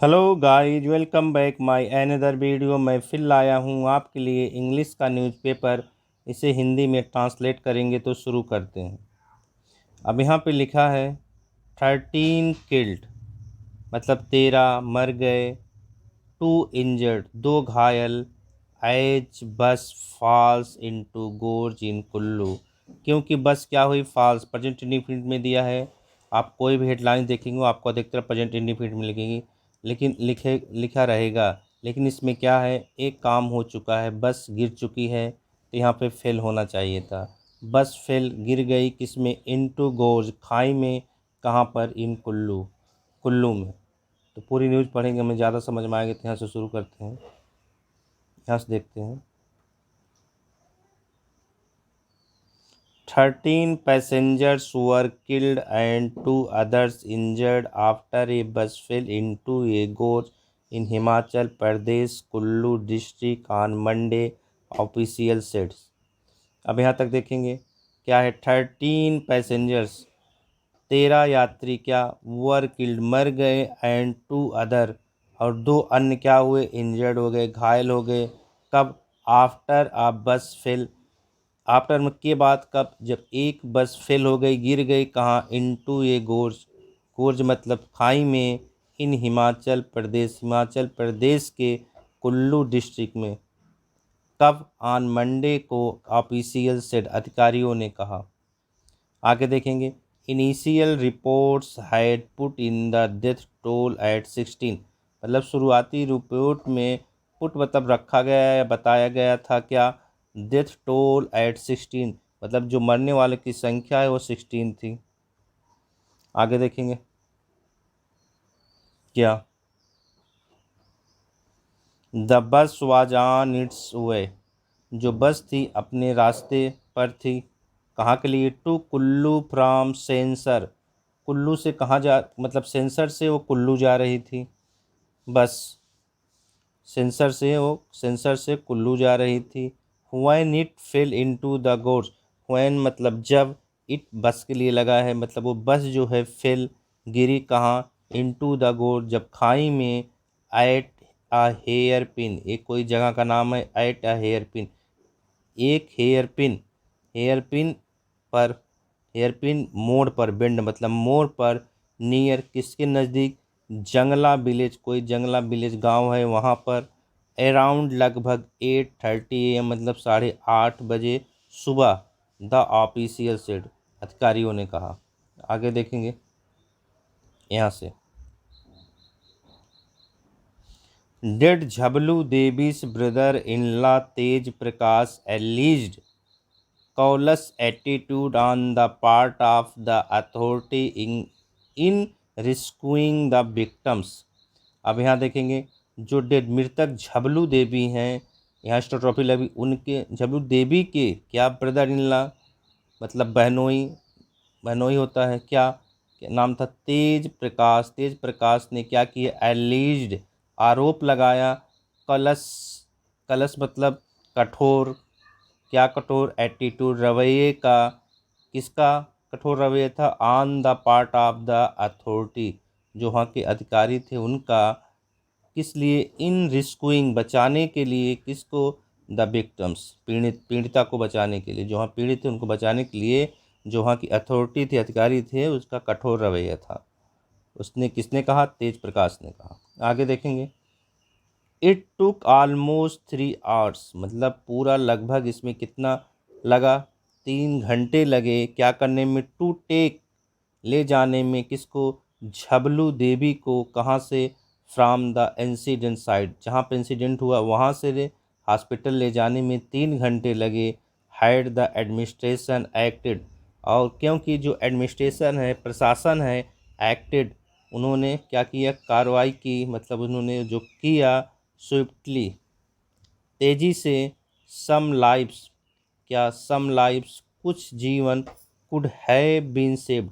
Hello guys, welcome back my another video. मैं फिर लाया हूँ आपके लिए इंग्लिश का न्यूज़पेपर। इसे हिंदी में ट्रांसलेट करेंगे तो शुरू करते हैं। अब यहाँ पे लिखा है 13 किल्ड, मतलब 13 मर गए। 2 इंजर्ड, 2 घायल। एज बस फॉल्स इनटू गोर्ज इन कुल्लू, क्योंकि बस क्या हुई, फॉल्स प्रेजेंट इंडिफिनिट में दिया है। आप कोई भी हेडलाइन देखेंगे आपको अधिकतर प्रेजेंट इंडिफिनिट में लिखेंगी, लेकिन लिखा रहेगा। लेकिन इसमें क्या है, एक काम हो चुका है, बस गिर चुकी है, तो यहाँ पे फेल होना चाहिए था। बस फेल गिर गई किस में, इनटू गोर्ज, खाई में। कहाँ पर, इन कुल्लू, कुल्लू में। तो पूरी न्यूज़ पढ़ेंगे, हमें ज़्यादा समझ में आएगी। तो यहाँ से शुरू करते हैं, यहाँ से देखते हैं। 13 passengers were killed and 2 others injured after a bus fell into a gorge in Himachal Pradesh, Kullu district on Monday, official said। अब यहाँ तक देखेंगे क्या है, 13 पैसेंजर्स, 13 यात्री क्या, वर किल्ड मर गए, एंड 2 अदर, और 2 अन्य क्या हुए, इंजर्ड हो गए, घायल हो गए। कब, आफ्टर अ बस फेल, आफ्टर में के बाद, कब, जब एक बस फेल हो गई, गिर गई, कहाँ, इनटू ये गोर्ज, गोर्ज मतलब खाई में। इन हिमाचल प्रदेश, हिमाचल प्रदेश के कुल्लू डिस्ट्रिक्ट में। कब, ऑन मंडे को, ऑफिशियल सेड, अधिकारियों ने कहा। आगे देखेंगे, initial reports had put in the death toll at 16, मतलब शुरुआती रिपोर्ट में पुट मतलब रखा गया या बताया गया था क्या, डेथ टोल एट 16, मतलब जो मरने वाले की संख्या है वो 16 थी। आगे देखेंगे क्या, the bus was on it's वे, जो बस थी अपने रास्ते पर थी। कहाँ के लिए, टू कुल्लू फ्रॉम सेंसर, कुल्लू से कहाँ जा, मतलब सेंसर से वो कुल्लू जा रही थी बस। सेंसर से कुल्लू जा रही थी। When it fail into the गोर्ज, when मतलब जब, इट बस के लिए लगा है, मतलब वो बस जो है फेल, गिरी कहाँ, इनटू द गोर्ज, जब खाई में। एट अ हेयर पिन, एक कोई जगह का नाम है, एट अ हेयर पिन, एक हेयर पिन, हेयर पिन पर, हेयर पिन मोड़ पर, बेंड मतलब मोड़ पर। नियर किसके नज़दीक, जंगला विलेज, कोई जंगला विलेज गांव है वहाँ पर। अराउंड लगभग 8:30 AM, मतलब 8:30 बजे सुबह। द ऑफिशियल सेड, अधिकारियों ने कहा। आगे देखेंगे यहाँ से, dead Jhablu Devi's brother in law Tej Prakash alleged callous attitude on the part of the authority in rescuing the victims। अब यहाँ देखेंगे, जो डेड मृतक झबलू देवी हैं, यहाँ स्टोट्रॉफी लगी, उनके झबलू देवी के क्या, ब्रदर इन लॉ मतलब बहनोई, बहनोई होता है क्या, क्या नाम था, तेज प्रकाश, तेज प्रकाश ने क्या किया, एलिज्ड आरोप लगाया। कलश, कलश मतलब कठोर, क्या कठोर, एटीट्यूड रवैये का, किसका कठोर रवैया था, on the part of the authority, जो वहाँ के अधिकारी थे उनका। किस लिए, इन रिस्कुइंग, बचाने के लिए, किसको, द विक्टम्स, पीड़िता को बचाने के लिए, जो वहाँ पीड़ित थे उनको बचाने के लिए, जो वहाँ की अथॉरिटी थी, अधिकारी थे, उसका कठोर रवैया था। उसने, किसने कहा, तेज प्रकाश ने कहा। आगे देखेंगे, इट टुक ऑलमोस्ट 3 hours, मतलब पूरा लगभग इसमें कितना लगा, 3 घंटे लगे, क्या करने में, टू टेक, ले जाने में, किसको, झबलू देवी को, कहाँ से, फ्रॉम द इंसिडेंट साइट, जहाँ पे इंसिडेंट हुआ वहाँ से हॉस्पिटल ले जाने में 3 घंटे लगे। हैड द एडमिनिस्ट्रेशन एक्टेड, और क्योंकि जो एडमिनिस्ट्रेशन है, प्रशासन है, एक्टेड, उन्होंने क्या किया, कार्रवाई की, मतलब उन्होंने जो किया, स्विफ्टली, तेजी से। सम लाइव्स, क्या, सम लाइव्स, कुछ जीवन, कुड हैव बीन सेव्ड,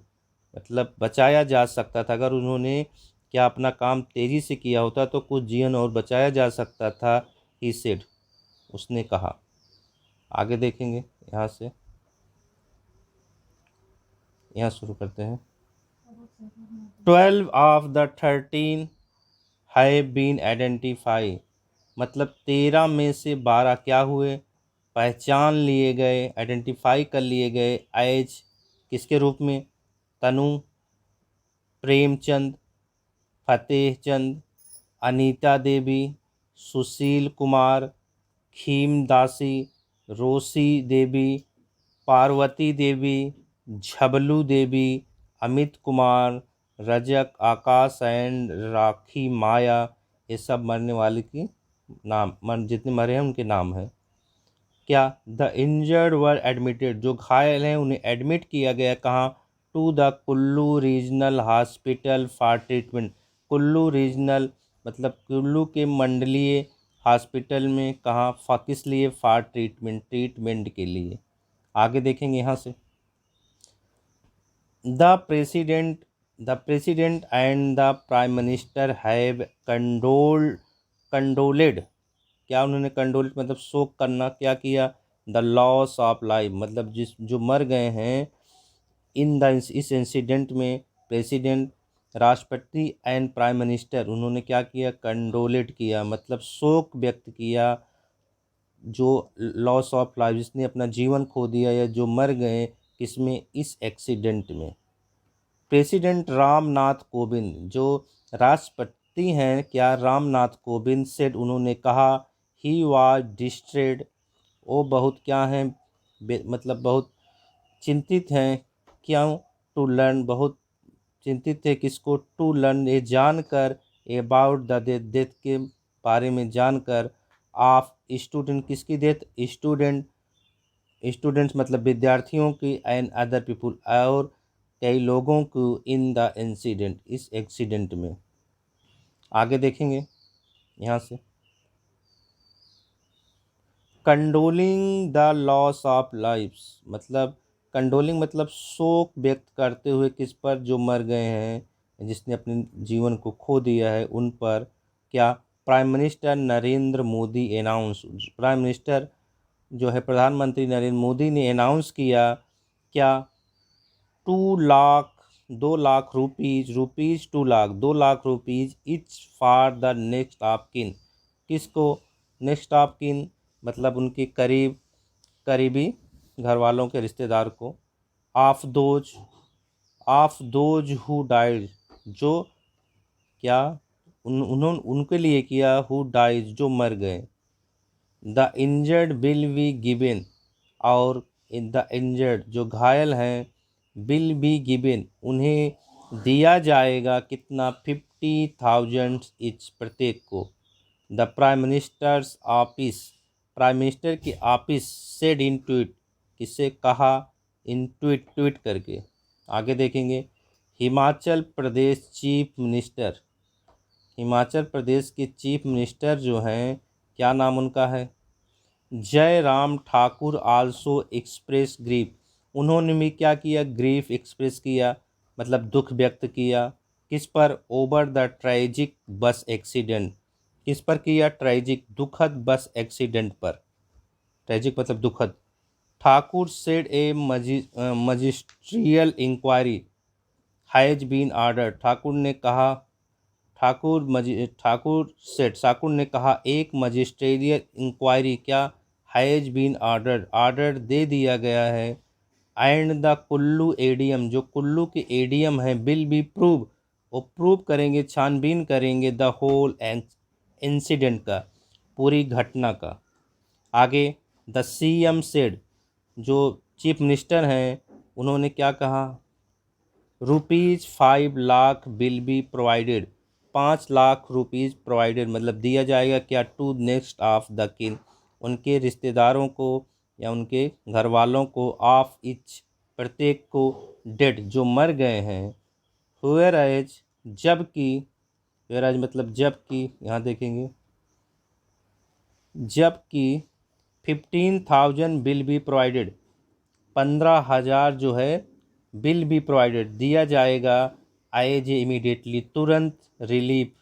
मतलब बचाया जा सकता था, अगर उन्होंने क्या अपना काम तेजी से किया होता तो कुछ जीवन और बचाया जा सकता था। ही सेड, उसने कहा। आगे देखेंगे यहाँ से, यहाँ शुरू करते हैं। 12 of the 13 have been identify, मतलब 13 में से 12 क्या हुए, पहचान लिए गए, आइडेंटिफाई कर लिए गए एज किसके रूप में, तनु, प्रेमचंद, फतेहचंद, अनीता देवी, सुशील कुमार, खीमदासी, रोसी देवी, पार्वती देवी, झबलू देवी, अमित कुमार, रजक, आकाश एंड राखी माया, ये सब मरने वाले की नाम, जितने मरे हैं उनके नाम है। क्या, द इंजर्ड वर एडमिटेड, जो घायल हैं उन्हें एडमिट किया गया कहाँ, to the Kullu regional hospital for treatment, Kullu regional मतलब कुल्लू के मंडलीय हॉस्पिटल में, कहाँ किस लिए, फॉर ट्रीटमेंट के लिए। आगे देखेंगे यहाँ से, the president the president and the prime minister have condoled, क्या उन्होंने कंडोलेड मतलब शोक करना, क्या किया, द लॉस ऑफ लाइफ मतलब जिस जो मर गए हैं इन द इस इंसिडेंट में, प्रेसिडेंट, राष्ट्रपति एंड प्राइम मिनिस्टर उन्होंने क्या किया, कंडोलेट किया मतलब शोक व्यक्त किया, जो लॉस ऑफ लाइफ जिसने अपना जीवन खो दिया या जो मर गए किसमें, इस एक्सीडेंट में। प्रेसिडेंट रामनाथ कोविंद, जो राष्ट्रपति हैं क्या, रामनाथ कोविंद सेड उन्होंने कहा, ही वाज डिस्ट्रेड, वो बहुत क्या हैं, मतलब बहुत चिंतित हैं, क्यों, टू लर्न, बहुत चिंतित थे किसको, टू लर्न ये जानकर, अबाउट द डेथ के बारे में जानकर, ऑफ स्टूडेंट किसकी डेथ, स्टूडेंट्स मतलब विद्यार्थियों की, एंड अदर पीपुल और कई लोगों को, इन द इंसिडेंट इस एक्सीडेंट में। आगे देखेंगे यहाँ से, कंडोलिंग द लॉस ऑफ लाइफ्स मतलब कंडोलिंग मतलब शोक व्यक्त करते हुए किस पर, जो मर गए हैं जिसने अपने जीवन को खो दिया है उन पर, क्या, prime minister Narendra Modi announce, prime minister जो है प्रधानमंत्री नरेंद्र मोदी ने अनाउंस किया, क्या, 2 lakh, 2 lakh rupees 2 lakh, 2 lakh rupees etch for the next of kin, किसको, नेक्स्ट ऑफ किन मतलब उनके करीबी घर वालों के रिश्तेदार को, ऑफ दोज हु डाइड, जो क्या, उन्होंने उनके लिए किया, हु डाइज जो मर गए, the injured will be given, और द इंजर्ड जो घायल हैं, विल बी गिवन उन्हें दिया जाएगा कितना, 50,000 इच प्रत्येक को, the prime minister's office, prime minister की ऑफिस सेड इन ट्वीट, किसे कहा, इन ट्वीट करके। आगे देखेंगे, हिमाचल प्रदेश चीफ मिनिस्टर, हिमाचल प्रदेश के चीफ मिनिस्टर जो हैं क्या नाम उनका है, Jairam Thakur also express grief, उन्होंने भी क्या किया, ग्रीफ एक्सप्रेस किया मतलब दुख व्यक्त किया, किस पर, ओवर द ट्रेजिक बस एक्सीडेंट, किस पर किया, ट्रेजिक दुखद बस एक्सीडेंट पर, ट्रेजिक मतलब दुखद। Thakur said a magisterial inquiry has been order, Thakur ने कहा, ठाकुर ने कहा एक मजिस्ट्रियल इंक्वायरी क्या, हैज बीन ऑर्डर दे दिया गया है, एंड द कुल्लू एडीएम जो कुल्लू के एडीएम हैं, विल बी प्रूव वो प्रूव करेंगे, छानबीन करेंगे, द होल इंसिडेंट का, पूरी घटना का। आगे, द सीएम सेड जो चीफ मिनिस्टर हैं उन्होंने क्या कहा, ₹5 lakh will be provided, 5 lakh rupees provided मतलब दिया जाएगा क्या, टू नेक्स्ट ऑफ द किन उनके रिश्तेदारों को या उनके घर वालों को, ऑफ इच प्रत्येक को, डेड जो मर गए हैं, हुएर एज जबकि, हुएर एज मतलब जबकि, यहाँ देखेंगे जबकि 15,000 विल बी प्रोवाइडेड 15,000 जो है विल बी प्रोवाइडेड दिया जाएगा, एज इमीडिएटली तुरंत, relief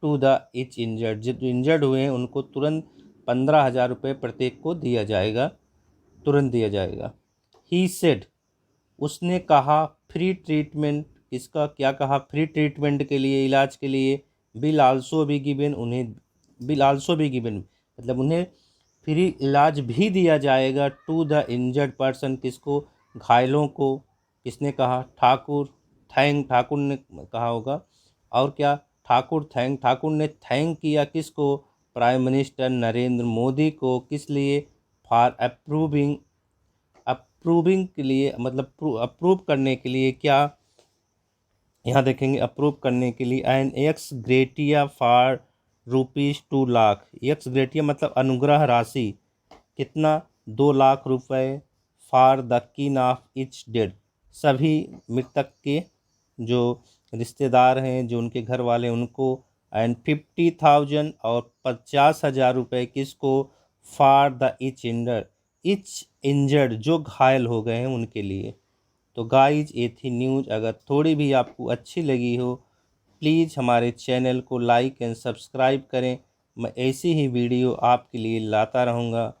to the each injured जो इंजर्ड हुए हैं उनको तुरंत 15,000 रुपये प्रत्येक को दिया जाएगा, तुरंत दिया जाएगा। ही सेड उसने कहा, फ्री ट्रीटमेंट, इसका क्या कहा, फ्री ट्रीटमेंट के लिए, इलाज के लिए, विल आल्सो बी गिवन मतलब उन्हें फ्री इलाज भी दिया जाएगा टू द इंजर्ड पर्सन, किसको, घायलों को। किसने कहा, ठाकुर ने कहा होगा। और क्या, ठाकुर ने थैंक किया किसको, प्राइम मिनिस्टर नरेंद्र मोदी को। किस लिए, फॉर अप्रूविंग के लिए, मतलब अप्रूव करने के लिए। क्या, यहाँ देखेंगे अप्रूव करने के लिए an ex gratia for ₹2 lakh. Ex gratia मतलब अनुग्रह राशि, कितना, 2 लाख रुपए। For the kin of each dead, सभी मृतक के जो रिश्तेदार हैं, जो उनके घर वाले, उनको। एंड 50,000 और 50,000 रुपये किसको, फॉर द इच इंजर्ड जो घायल हो गए हैं उनके लिए। तो गाइज ये थी न्यूज़। अगर थोड़ी भी आपको अच्छी लगी हो, प्लीज़ हमारे चैनल को लाइक एंड सब्सक्राइब करें। मैं ऐसी ही वीडियो आपके लिए लाता रहूँगा।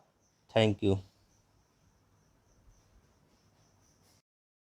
Thank you.